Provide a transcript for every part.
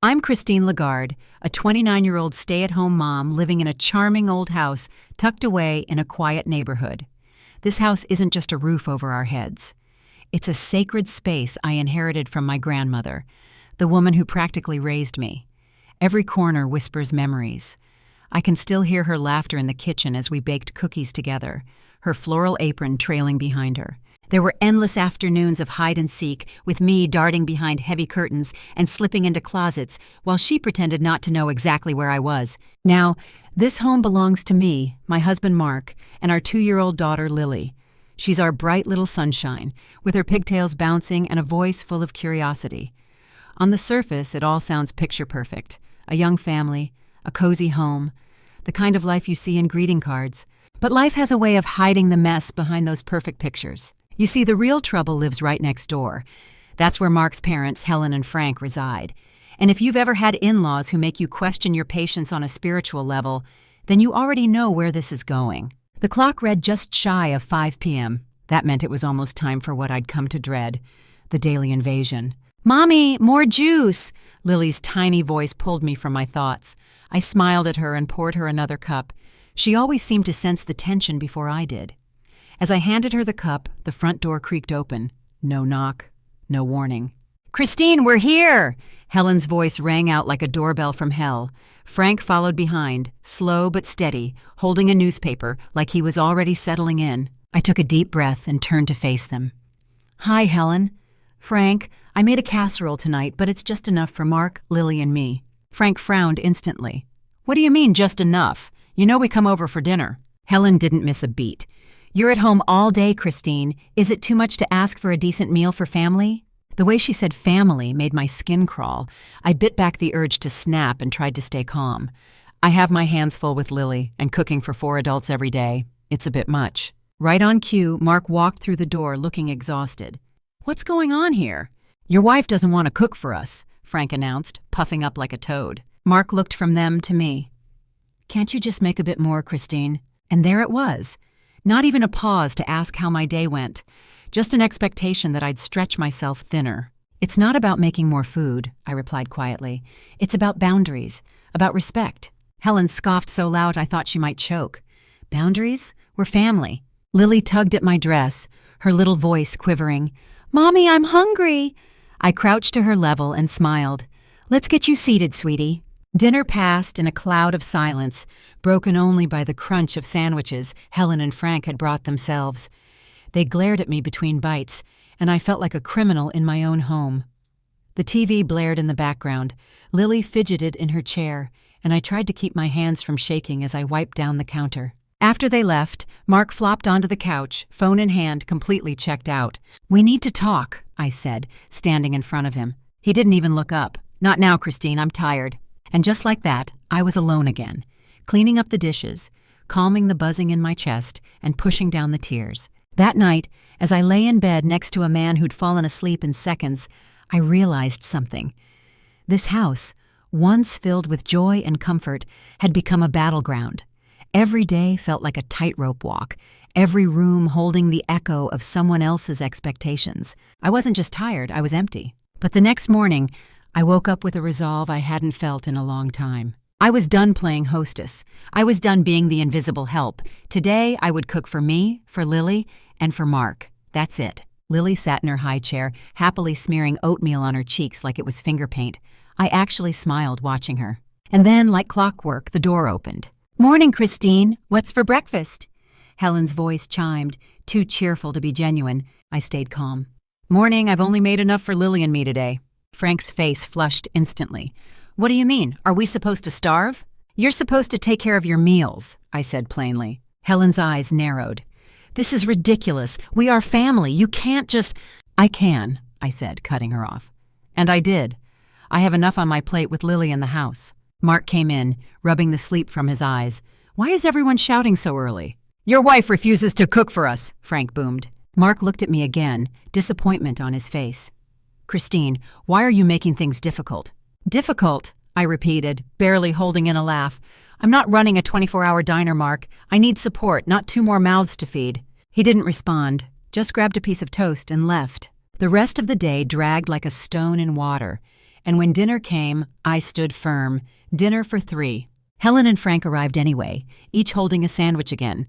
I'm Christine Lagarde, a 29-year-old stay-at-home mom living in a charming old house tucked away in a quiet neighborhood. This house isn't just a roof over our heads. It's a sacred space I inherited from my grandmother, the woman who practically raised me. Every corner whispers memories. I can still hear her laughter in the kitchen as we baked cookies together, her floral apron trailing behind her. There were endless afternoons of hide-and-seek, with me darting behind heavy curtains and slipping into closets while she pretended not to know exactly where I was. Now, this home belongs to me, my husband Mark, and our 2-year-old daughter Lily. She's our bright little sunshine, with her pigtails bouncing and a voice full of curiosity. On the surface, it all sounds picture-perfect. A young family, a cozy home, the kind of life you see in greeting cards. But life has a way of hiding the mess behind those perfect pictures. You see, the real trouble lives right next door. That's where Mark's parents, Helen and Frank, reside. And if you've ever had in-laws who make you question your patience on a spiritual level, then you already know where this is going. The clock read just shy of 5 p.m. That meant it was almost time for what I'd come to dread, the daily invasion. "Mommy, more juice!" Lily's tiny voice pulled me from my thoughts. I smiled at her and poured her another cup. She always seemed to sense the tension before I did. As I handed her the cup, the front door creaked open. No knock, no warning. "Christine, we're here!" Helen's voice rang out like a doorbell from hell. Frank followed behind, slow but steady, holding a newspaper like he was already settling in. I took a deep breath and turned to face them. "Hi, Helen. Frank, I made a casserole tonight, but it's just enough for Mark, Lily, and me." Frank frowned instantly. "What do you mean, just enough? You know we come over for dinner." Helen didn't miss a beat. "You're at home all day, Christine. Is it too much to ask for a decent meal for family?" The way she said family made my skin crawl. I bit back the urge to snap and tried to stay calm. I have my hands full with Lily, and cooking for 4 adults every day. It's a bit much. Right on cue, Mark walked through the door looking exhausted. "What's going on here?" "Your wife doesn't want to cook for us," Frank announced, puffing up like a toad. Mark looked from them to me. "Can't you just make a bit more, Christine?" And there it was. Not even a pause to ask how my day went. Just an expectation that I'd stretch myself thinner. "It's not about making more food," I replied quietly. "It's about boundaries, about respect." Helen scoffed so loud I thought she might choke. "Boundaries? We're family." Lily tugged at my dress, her little voice quivering. "Mommy, I'm hungry." I crouched to her level and smiled. "Let's get you seated, sweetie." Dinner passed in a cloud of silence, broken only by the crunch of sandwiches Helen and Frank had brought themselves. They glared at me between bites, and I felt like a criminal in my own home. The TV blared in the background. Lily fidgeted in her chair, and I tried to keep my hands from shaking as I wiped down the counter. After they left, Mark flopped onto the couch, phone in hand, completely checked out. "We need to talk," I said, standing in front of him. He didn't even look up. "Not now, Christine, I'm tired." And just like that, I was alone again, cleaning up the dishes, calming the buzzing in my chest, and pushing down the tears. That night, as I lay in bed next to a man who'd fallen asleep in seconds, I realized something. This house, once filled with joy and comfort, had become a battleground. Every day felt like a tightrope walk, every room holding the echo of someone else's expectations. I wasn't just tired, I was empty. But the next morning, I woke up with a resolve I hadn't felt in a long time. I was done playing hostess. I was done being the invisible help. Today, I would cook for me, for Lily, and for Mark. That's it. Lily sat in her high chair, happily smearing oatmeal on her cheeks like it was finger paint. I actually smiled watching her. And then, like clockwork, the door opened. "Morning, Christine. What's for breakfast?" Helen's voice chimed, too cheerful to be genuine. I stayed calm. "Morning, I've only made enough for Lily and me today." Frank's face flushed instantly. "What do you mean? Are we supposed to starve?" "You're supposed to take care of your meals," I said plainly. Helen's eyes narrowed. "This is ridiculous. We are family. You can't just—" "I can," I said, cutting her off. And I did. I have enough on my plate with Lily in the house. Mark came in, rubbing the sleep from his eyes. "Why is everyone shouting so early?" "Your wife refuses to cook for us," Frank boomed. Mark looked at me again, disappointment on his face. "Christine, why are you making things difficult?" "Difficult?" I repeated, barely holding in a laugh. "I'm not running a 24-hour diner, Mark. I need support, not 2 more mouths to feed." He didn't respond, just grabbed a piece of toast and left. The rest of the day dragged like a stone in water. And when dinner came, I stood firm. Dinner for 3. Helen and Frank arrived anyway, each holding a sandwich again.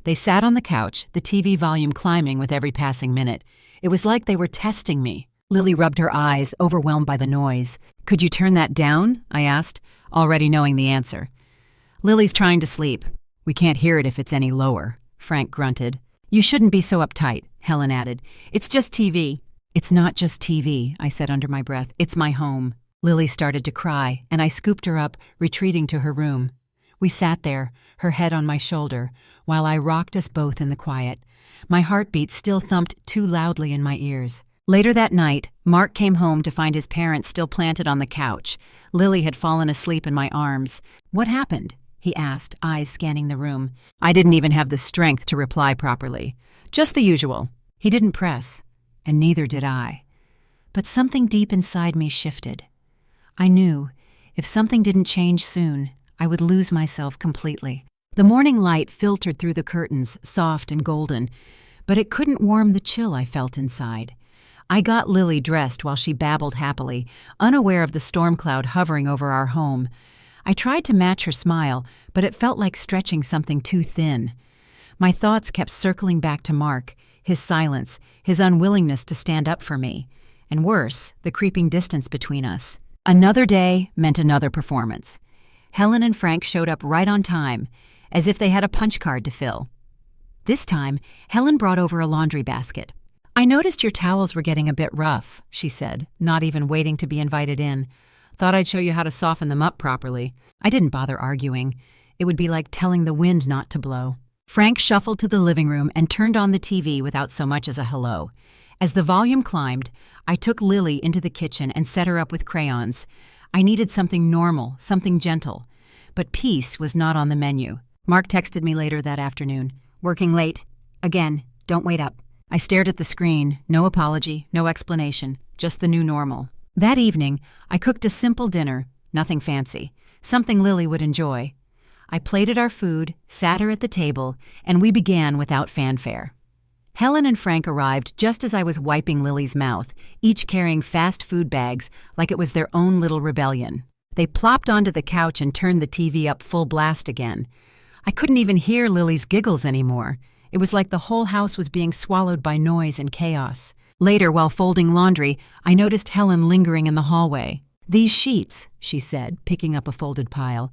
They sat on the couch, the TV volume climbing with every passing minute. It was like they were testing me. Lily rubbed her eyes, overwhelmed by the noise. "Could you turn that down?" I asked, already knowing the answer. "Lily's trying to sleep. We can't hear it if it's any lower," Frank grunted. "You shouldn't be so uptight," Helen added. "It's just TV." "It's not just TV," I said under my breath. "It's my home." Lily started to cry, and I scooped her up, retreating to her room. We sat there, her head on my shoulder, while I rocked us both in the quiet. My heartbeat still thumped too loudly in my ears. Later that night, Mark came home to find his parents still planted on the couch. Lily had fallen asleep in my arms. "What happened?" he asked, eyes scanning the room. I didn't even have the strength to reply properly. "Just the usual." He didn't press, and neither did I. But something deep inside me shifted. I knew, if something didn't change soon, I would lose myself completely. The morning light filtered through the curtains, soft and golden, but it couldn't warm the chill I felt inside. I got Lily dressed while she babbled happily, unaware of the storm cloud hovering over our home. I tried to match her smile, but it felt like stretching something too thin. My thoughts kept circling back to Mark, his silence, his unwillingness to stand up for me, and worse, the creeping distance between us. Another day meant another performance. Helen and Frank showed up right on time, as if they had a punch card to fill. This time, Helen brought over a laundry basket. "I noticed your towels were getting a bit rough," she said, not even waiting to be invited in. "Thought I'd show you how to soften them up properly." I didn't bother arguing. It would be like telling the wind not to blow. Frank shuffled to the living room and turned on the TV without so much as a hello. As the volume climbed, I took Lily into the kitchen and set her up with crayons. I needed something normal, something gentle. But peace was not on the menu. Mark texted me later that afternoon. "Working late. Again, don't wait up." I stared at the screen, no apology, no explanation, just the new normal. That evening, I cooked a simple dinner, nothing fancy, something Lily would enjoy. I plated our food, sat her at the table, and we began without fanfare. Helen and Frank arrived just as I was wiping Lily's mouth, each carrying fast food bags like it was their own little rebellion. They plopped onto the couch and turned the TV up full blast again. I couldn't even hear Lily's giggles anymore. It was like the whole house was being swallowed by noise and chaos. Later, while folding laundry, I noticed Helen lingering in the hallway. "These sheets," she said, picking up a folded pile,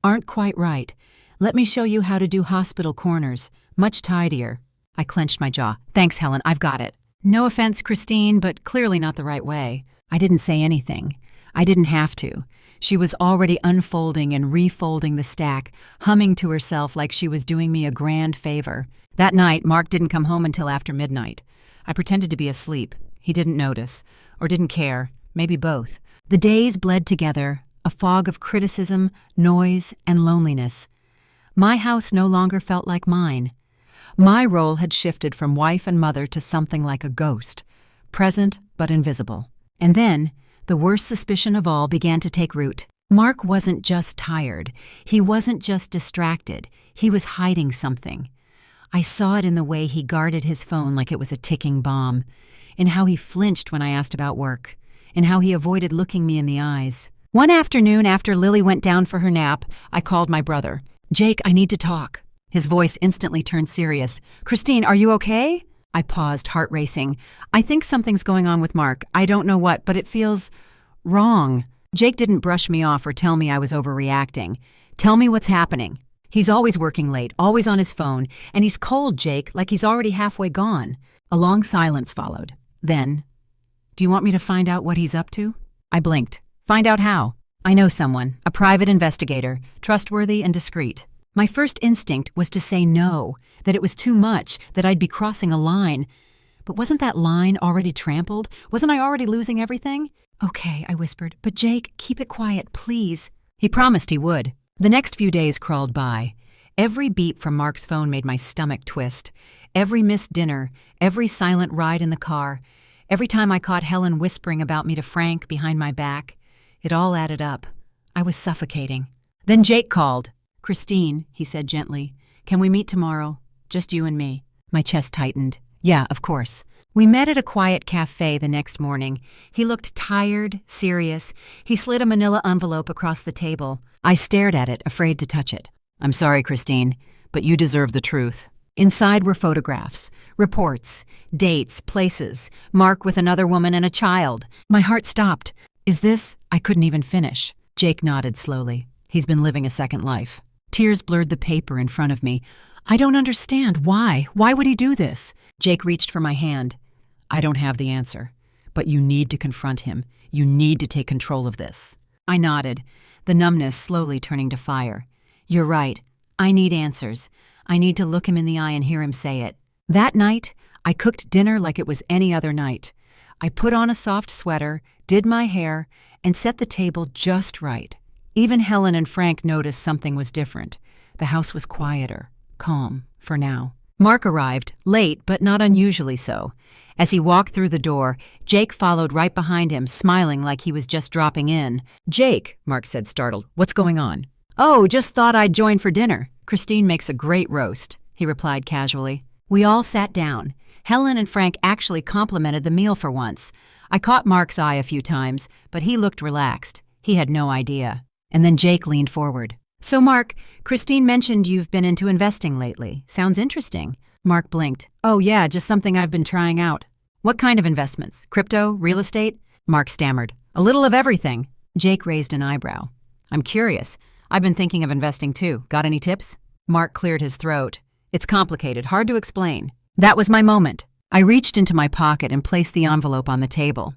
"aren't quite right. Let me show you how to do hospital corners. Much tidier." I clenched my jaw. "Thanks, Helen, I've got it." No offense, Christine, but clearly not the right way. I didn't say anything. I didn't have to. She was already unfolding and refolding the stack, humming to herself like she was doing me a grand favor. That night, Mark didn't come home until after midnight. I pretended to be asleep. He didn't notice, or didn't care, maybe both. The days bled together, a fog of criticism, noise, and loneliness. My house no longer felt like mine. My role had shifted from wife and mother to something like a ghost, present but invisible. And then, the worst suspicion of all began to take root. Mark wasn't just tired. He wasn't just distracted. He was hiding something. I saw it in the way he guarded his phone like it was a ticking bomb, in how he flinched when I asked about work, in how he avoided looking me in the eyes. One afternoon after Lily went down for her nap, I called my brother. "Jake, I need to talk." His voice instantly turned serious. "Christine, are you okay?" I paused, heart racing. "I think something's going on with Mark. I don't know what, but it feels wrong." Jake didn't brush me off or tell me I was overreacting. "Tell me what's happening." "He's always working late, always on his phone, and he's cold, Jake, like he's already halfway gone." A long silence followed. Then, "Do you want me to find out what he's up to?" I blinked. "Find out how?" "I know someone, a private investigator, trustworthy and discreet." My first instinct was to say no, that it was too much, that I'd be crossing a line. But wasn't that line already trampled? Wasn't I already losing everything? "Okay," I whispered, "but Jake, keep it quiet, please." He promised he would. The next few days crawled by. Every beep from Mark's phone made my stomach twist. Every missed dinner, every silent ride in the car, every time I caught Helen whispering about me to Frank behind my back, it all added up. I was suffocating. Then Jake called. "Christine," he said gently, "can we meet tomorrow? Just you and me." My chest tightened. "Yeah, of course." We met at a quiet cafe the next morning. He looked tired, serious. He slid a manila envelope across the table. I stared at it, afraid to touch it. "I'm sorry, Christine, but you deserve the truth." Inside were photographs, reports, dates, places, Mark with another woman and a child. My heart stopped. "Is this—" I couldn't even finish. Jake nodded slowly. "He's been living a second life." Tears blurred the paper in front of me. "I don't understand. Why? Why would he do this?" Jake reached for my hand. "I don't have the answer, but you need to confront him. You need to take control of this." I nodded, the numbness slowly turning to fire. "You're right. I need answers. I need to look him in the eye and hear him say it." That night, I cooked dinner like it was any other night. I put on a soft sweater, did my hair, and set the table just right. Even Helen and Frank noticed something was different. The house was quieter, calm, for now. Mark arrived, late but not unusually so. As he walked through the door, Jake followed right behind him, smiling like he was just dropping in. "Jake," Mark said, startled, "what's going on?" "Oh, just thought I'd join for dinner. Christine makes a great roast," he replied casually. We all sat down. Helen and Frank actually complimented the meal for once. I caught Mark's eye a few times, but he looked relaxed. He had no idea. And then Jake leaned forward. "So Mark, Christine mentioned you've been into investing lately. Sounds interesting." Mark blinked. "Oh yeah, just something I've been trying out." "What kind of investments? Crypto? Real estate?" Mark stammered. "A little of everything." Jake raised an eyebrow. "I'm curious. I've been thinking of investing too. Got any tips?" Mark cleared his throat. "It's complicated, hard to explain." That was my moment. I reached into my pocket and placed the envelope on the table.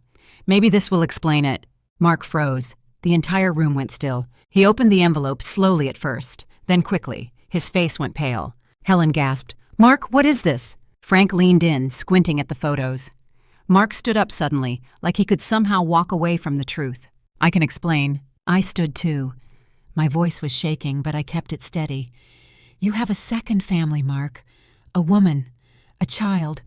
"Maybe this will explain it." Mark froze. The entire room went still. He opened the envelope slowly at first, then quickly. His face went pale. Helen gasped, "Mark, what is this?" Frank leaned in, squinting at the photos. Mark stood up suddenly, like he could somehow walk away from the truth. "I can explain." I stood too. My voice was shaking, but I kept it steady. "You have a second family, Mark. A woman. A child.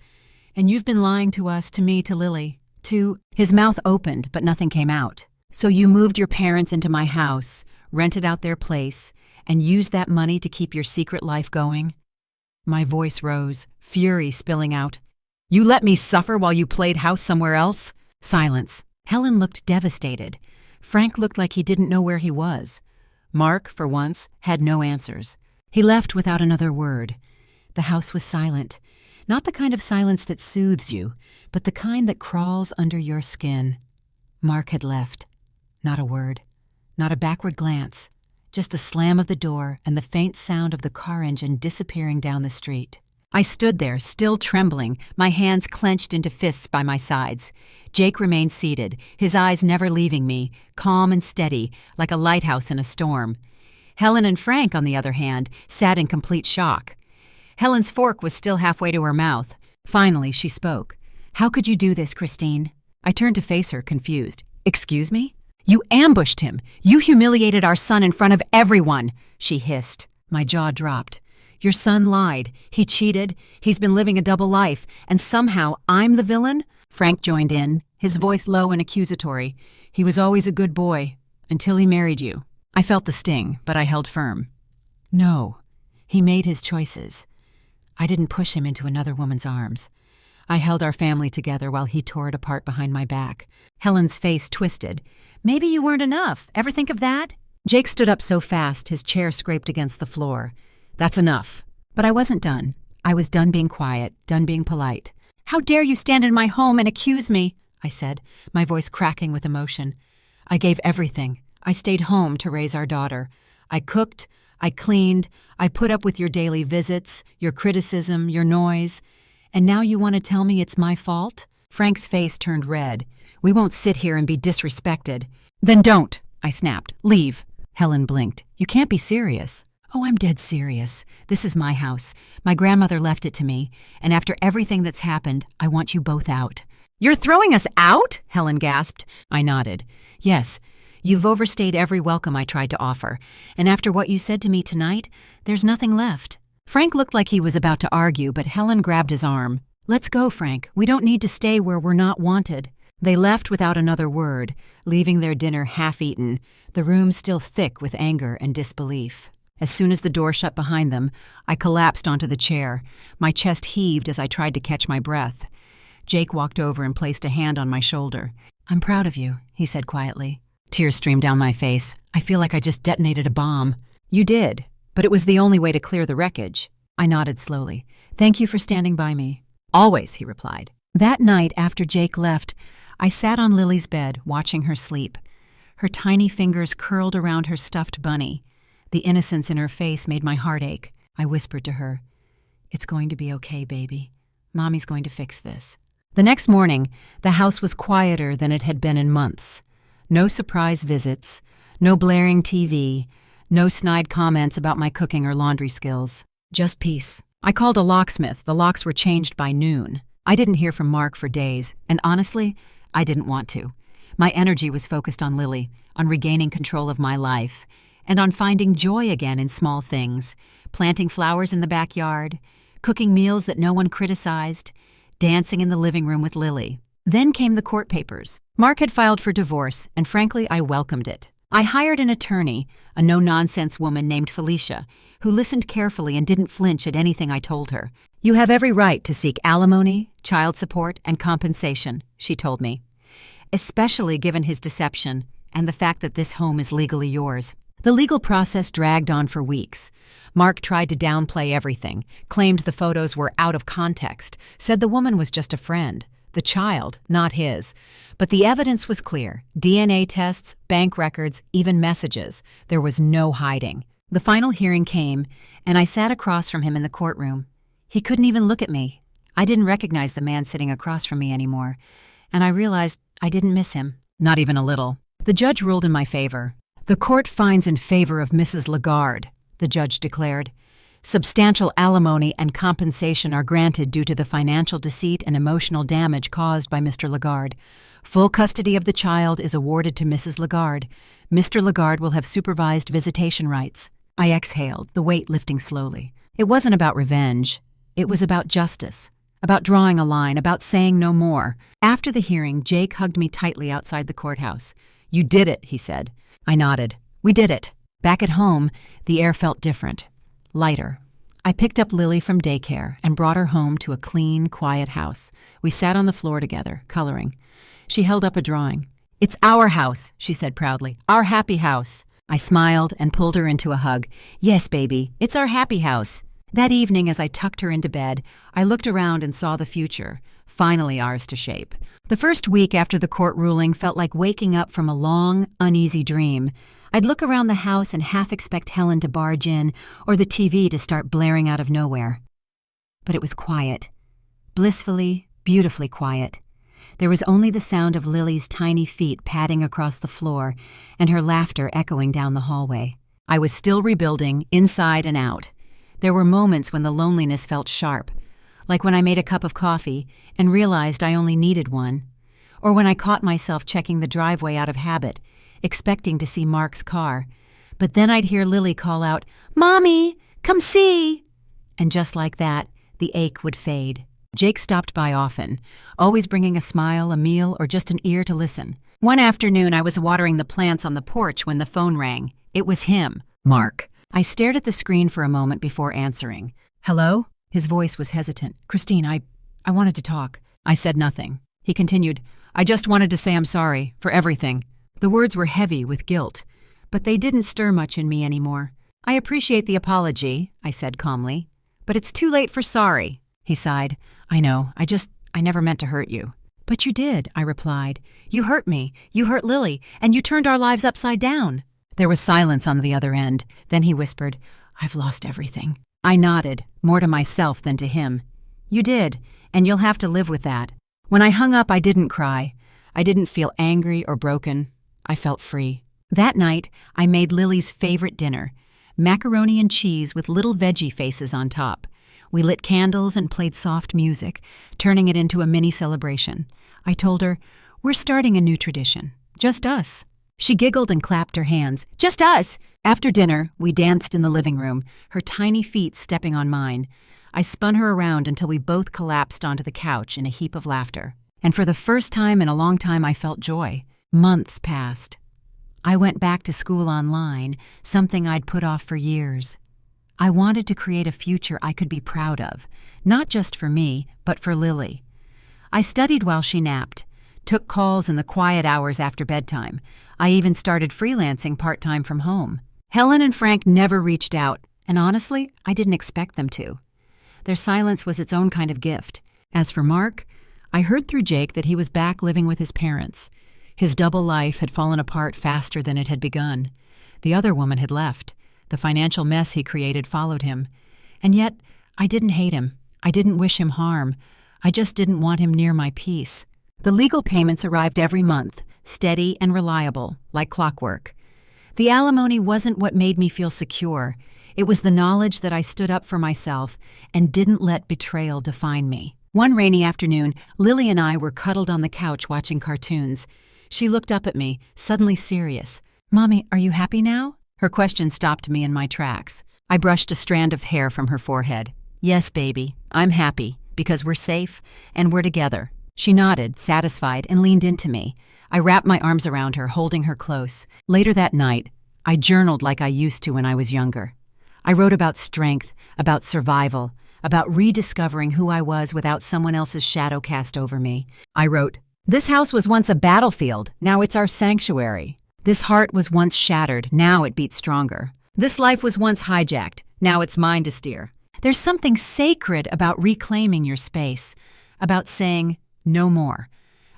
And you've been lying to us, to me, to Lily. To—" His mouth opened, but nothing came out. "So you moved your parents into my house, rented out their place, and used that money to keep your secret life going?" My voice rose, fury spilling out. "You let me suffer while you played house somewhere else?" Silence. Helen looked devastated. Frank looked like he didn't know where he was. Mark, for once, had no answers. He left without another word. The house was silent. Not the kind of silence that soothes you, but the kind that crawls under your skin. Mark had left. Not a word. Not a backward glance. Just the slam of the door and the faint sound of the car engine disappearing down the street. I stood there, still trembling, my hands clenched into fists by my sides. Jake remained seated, his eyes never leaving me, calm and steady, like a lighthouse in a storm. Helen and Frank, on the other hand, sat in complete shock. Helen's fork was still halfway to her mouth. Finally, she spoke. "How could you do this, Christine?" I turned to face her, confused. "Excuse me?" "You ambushed him. You humiliated our son in front of everyone," she hissed. My jaw dropped. "Your son lied. He cheated. He's been living a double life. And somehow I'm the villain?" Frank joined in, his voice low and accusatory. "He was always a good boy, until he married you." I felt the sting, but I held firm. "No. He made his choices. I didn't push him into another woman's arms. I held our family together while he tore it apart behind my back." Helen's face twisted. "Maybe you weren't enough. Ever think of that?" Jake stood up so fast his chair scraped against the floor. "That's enough." But I wasn't done. I was done being quiet, done being polite. "How dare you stand in my home and accuse me?" I said, my voice cracking with emotion. "I gave everything. I stayed home to raise our daughter. I cooked, I cleaned, I put up with your daily visits, your criticism, your noise. And now you want to tell me it's my fault?" Frank's face turned red. "We won't sit here and be disrespected." "Then don't," I snapped. "Leave." Helen blinked. "You can't be serious." "Oh, I'm dead serious. This is my house. My grandmother left it to me. And after everything that's happened, I want you both out." "You're throwing us out?" Helen gasped. I nodded. "Yes. You've overstayed every welcome I tried to offer. And after what you said to me tonight, there's nothing left." Frank looked like he was about to argue, but Helen grabbed his arm. "Let's go, Frank. We don't need to stay where we're not wanted." They left without another word, leaving their dinner half-eaten, the room still thick with anger and disbelief. As soon as the door shut behind them, I collapsed onto the chair. My chest heaved as I tried to catch my breath. Jake walked over and placed a hand on my shoulder. "I'm proud of you," he said quietly. Tears streamed down my face. "I feel like I just detonated a bomb." "You did, but it was the only way to clear the wreckage." I nodded slowly. "Thank you for standing by me." "Always," he replied. That night, after Jake left, I sat on Lily's bed, watching her sleep. Her tiny fingers curled around her stuffed bunny. The innocence in her face made my heart ache. I whispered to her, "It's going to be okay, baby. Mommy's going to fix this." The next morning, the house was quieter than it had been in months. No surprise visits, no blaring TV, no snide comments about my cooking or laundry skills. Just peace. I called a locksmith. The locks were changed by noon. I didn't hear from Mark for days, and honestly, I didn't want to. My energy was focused on Lily, on regaining control of my life, and on finding joy again in small things, planting flowers in the backyard, cooking meals that no one criticized, dancing in the living room with Lily. Then came the court papers. Mark had filed for divorce, and frankly, I welcomed it. I hired an attorney, a no-nonsense woman named Felicia, who listened carefully and didn't flinch at anything I told her. "You have every right to seek alimony, child support, and compensation," she told me, "especially given his deception and the fact that this home is legally yours." The legal process dragged on for weeks. Mark tried to downplay everything, claimed the photos were out of context, said the woman was just a friend, the child, not his. But the evidence was clear. DNA tests, bank records, even messages. There was no hiding. The final hearing came, and I sat across from him in the courtroom. He couldn't even look at me. I didn't recognize the man sitting across from me anymore, and I realized I didn't miss him. Not even a little. The judge ruled in my favor. "The court finds in favor of Mrs. Lagarde," the judge declared. "Substantial alimony and compensation are granted due to the financial deceit and emotional damage caused by Mr. Lagarde. Full custody of the child is awarded to Mrs. Lagarde. Mr. Lagarde will have supervised visitation rights." I exhaled, the weight lifting slowly. It wasn't about revenge. It was about justice, about drawing a line, about saying no more. After the hearing, Jake hugged me tightly outside the courthouse. "You did it," he said. I nodded. "We did it." Back at home, the air felt different, lighter. I picked up Lily from daycare and brought her home to a clean, quiet house. We sat on the floor together, coloring. She held up a drawing. "It's our house," she said proudly. "Our happy house." I smiled and pulled her into a hug. "Yes, baby, it's our happy house." That evening, as I tucked her into bed, I looked around and saw the future, finally ours to shape. The first week after the court ruling felt like waking up from a long, uneasy dream. I'd look around the house and half expect Helen to barge in or the TV to start blaring out of nowhere. But it was quiet. Blissfully, beautifully quiet. There was only the sound of Lily's tiny feet padding across the floor and her laughter echoing down the hallway. I was still rebuilding, inside and out. There were moments when the loneliness felt sharp, like when I made a cup of coffee and realized I only needed one, or when I caught myself checking the driveway out of habit, expecting to see Mark's car. But then I'd hear Lily call out, "Mommy, come see!" And just like that, the ache would fade. Jake stopped by often, always bringing a smile, a meal, or just an ear to listen. One afternoon, I was watering the plants on the porch when the phone rang. It was him, Mark. I stared at the screen for a moment before answering. "Hello?" His voice was hesitant. "Christine, I wanted to talk." I said nothing. He continued, "I just wanted to say I'm sorry for everything." The words were heavy with guilt, but they didn't stir much in me anymore. "I appreciate the apology," I said calmly, "but it's too late for sorry." He sighed. "I know, I never meant to hurt you." "But you did," I replied. "You hurt me, you hurt Lily, and you turned our lives upside down." There was silence on the other end. Then he whispered, "I've lost everything." I nodded, more to myself than to him. "You did, and you'll have to live with that." When I hung up, I didn't cry. I didn't feel angry or broken. I felt free. That night, I made Lily's favorite dinner, macaroni and cheese with little veggie faces on top. We lit candles and played soft music, turning it into a mini celebration. I told her, "We're starting a new tradition. Just us." She giggled and clapped her hands. "Just us!" After dinner, we danced in the living room, her tiny feet stepping on mine. I spun her around until we both collapsed onto the couch in a heap of laughter. And for the first time in a long time, I felt joy. Months passed. I went back to school online, something I'd put off for years. I wanted to create a future I could be proud of, not just for me, but for Lily. I studied while she napped, took calls in the quiet hours after bedtime. I even started freelancing part-time from home. Helen and Frank never reached out, and honestly, I didn't expect them to. Their silence was its own kind of gift. As for Mark, I heard through Jake that he was back living with his parents. His double life had fallen apart faster than it had begun. The other woman had left. The financial mess he created followed him. And yet, I didn't hate him. I didn't wish him harm. I just didn't want him near my peace. The legal payments arrived every month, steady and reliable, like clockwork. The alimony wasn't what made me feel secure. It was the knowledge that I stood up for myself and didn't let betrayal define me. One rainy afternoon, Lily and I were cuddled on the couch watching cartoons. She looked up at me, suddenly serious. "Mommy, are you happy now?" Her question stopped me in my tracks. I brushed a strand of hair from her forehead. "Yes, baby, I'm happy, because we're safe and we're together." She nodded, satisfied, and leaned into me. I wrapped my arms around her, holding her close. Later that night, I journaled like I used to when I was younger. I wrote about strength, about survival, about rediscovering who I was without someone else's shadow cast over me. I wrote, "This house was once a battlefield, now it's our sanctuary. This heart was once shattered, now it beats stronger. This life was once hijacked, now it's mine to steer." There's something sacred about reclaiming your space, about saying no more,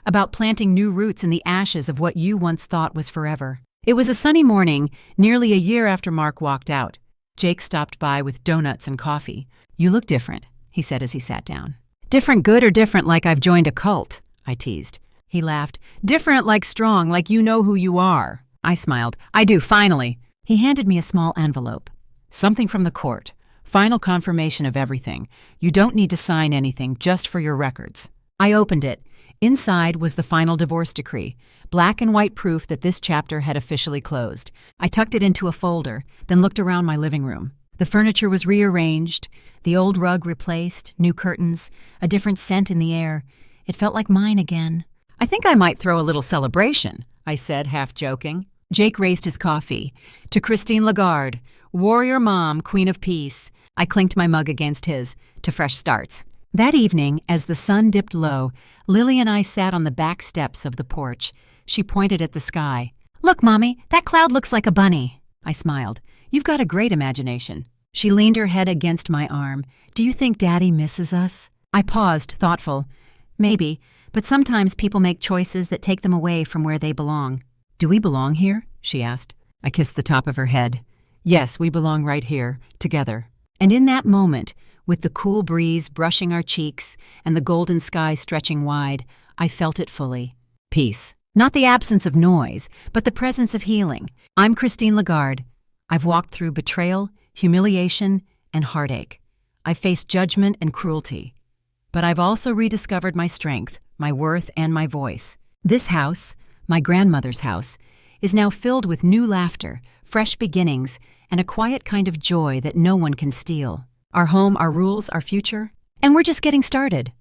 about planting new roots in the ashes of what you once thought was forever. It was a sunny morning, nearly a year after Mark walked out. Jake stopped by with donuts and coffee. "You look different," he said as he sat down. "Different good or different like I've joined a cult?" I teased. He laughed. "Different like strong, like you know who you are." I smiled. "I do, finally." He handed me a small envelope. "Something from the court. Final confirmation of everything. You don't need to sign anything, just for your records." I opened it. Inside was the final divorce decree, black and white proof that this chapter had officially closed. I tucked it into a folder, then looked around my living room. The furniture was rearranged, the old rug replaced, new curtains, a different scent in the air. It felt like mine again. "I think I might throw a little celebration," I said, half joking. Jake raised his coffee. "To Christine Lagarde, warrior mom, queen of peace." I clinked my mug against his. "To fresh starts." That evening, as the sun dipped low, Lily and I sat on the back steps of the porch. She pointed at the sky. "Look, Mommy, that cloud looks like a bunny." I smiled. "You've got a great imagination." She leaned her head against my arm. "Do you think Daddy misses us?" I paused, thoughtful. "Maybe, but sometimes people make choices that take them away from where they belong." "Do we belong here?" she asked. I kissed the top of her head. "Yes, we belong right here, together." And in that moment, with the cool breeze brushing our cheeks and the golden sky stretching wide, I felt it fully. Peace. Not the absence of noise, but the presence of healing. I'm Christine Lagarde. I've walked through betrayal, humiliation, and heartache. I've faced judgment and cruelty. But I've also rediscovered my strength, my worth, and my voice. This house, my grandmother's house, is now filled with new laughter, fresh beginnings, and a quiet kind of joy that no one can steal. Our home, our rules, our future, and we're just getting started.